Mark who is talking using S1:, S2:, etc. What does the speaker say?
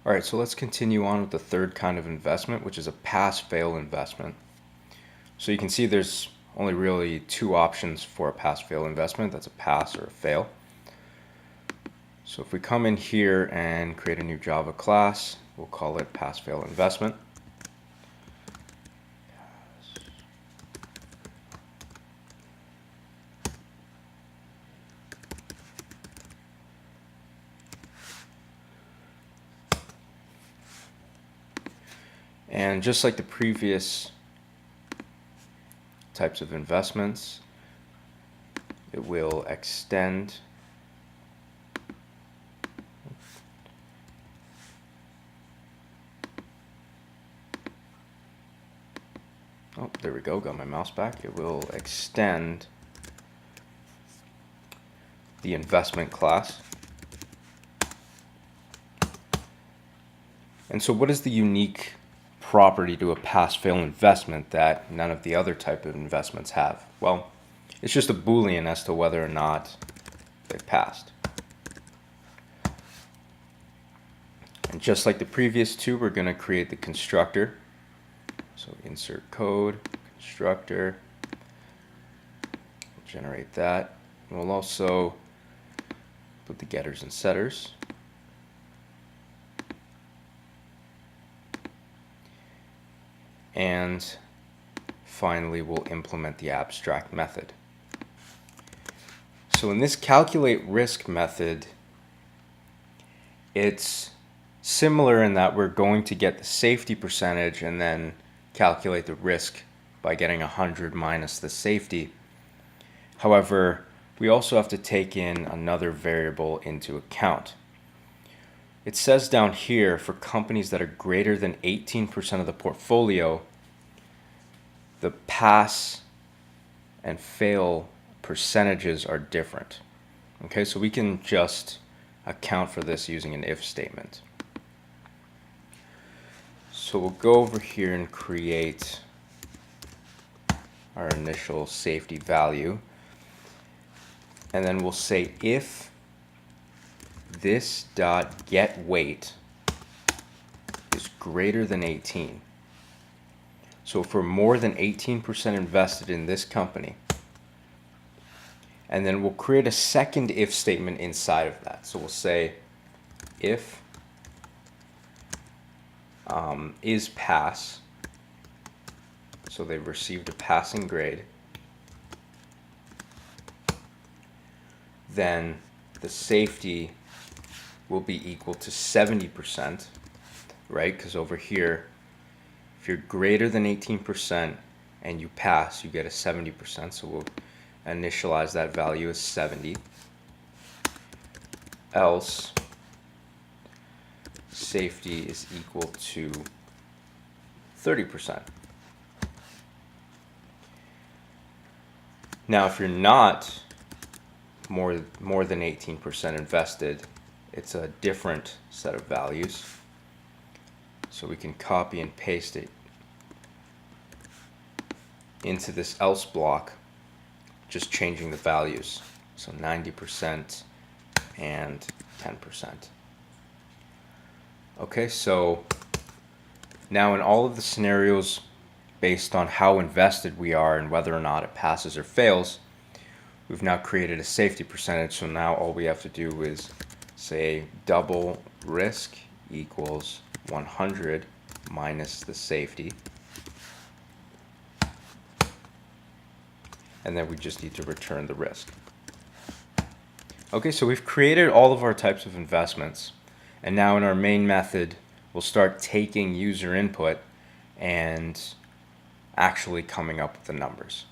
S1: All right, so let's continue on with the third kind of investment, which is a pass-fail investment. So you can see there's only really two options for a pass-fail investment. That's a pass or a fail. So if we come in here and create a new Java class, we'll call it pass-fail investment. And just like the previous types of investments, it will extend oh, there we go, got my mouse back. It will extend the investment class. And so what is the unique property to a pass-fail investment that none of the other type of investments have? Well, it's just a Boolean as to whether or not they passed. And just like the previous two, we're going to create the constructor. So insert code, constructor, we'll generate that. And we'll also put the getters and setters. And finally, we'll implement the abstract method. So in this calculate risk method, it's similar in that we're going to get the safety percentage and then calculate the risk by getting 100 minus the safety. However, we also have to take in another variable into account. It says down here for companies that are greater than 18% of the portfolio, the pass and fail percentages are different. Okay, so we can just account for this using an if statement. So we'll go over here and create our initial safety value. And then we'll say if this dot get weight is greater than 18. So if we're more than 18% invested in this company, and then we'll create a second if statement inside of that. So we'll say if is pass, so they've received a passing grade, then the safety will be equal to 70%, right? Because over here, if you're greater than 18% and you pass, you get a 70%. So we'll initialize that value as 70. Else, safety is equal to 30%. Now, if you're not more than 18% invested, it's a different set of values. So we can copy and paste it into this else block, just changing the values. So 90% and 10%. Okay, so now in all of the scenarios based on how invested we are and whether or not it passes or fails, we've now created a safety percentage. So now all we have to do is say double risk equals 100 minus the safety. And then we just need to return the risk. Okay, so we've created all of our types of investments. And now in our main method, we'll start taking user input and actually coming up with the numbers.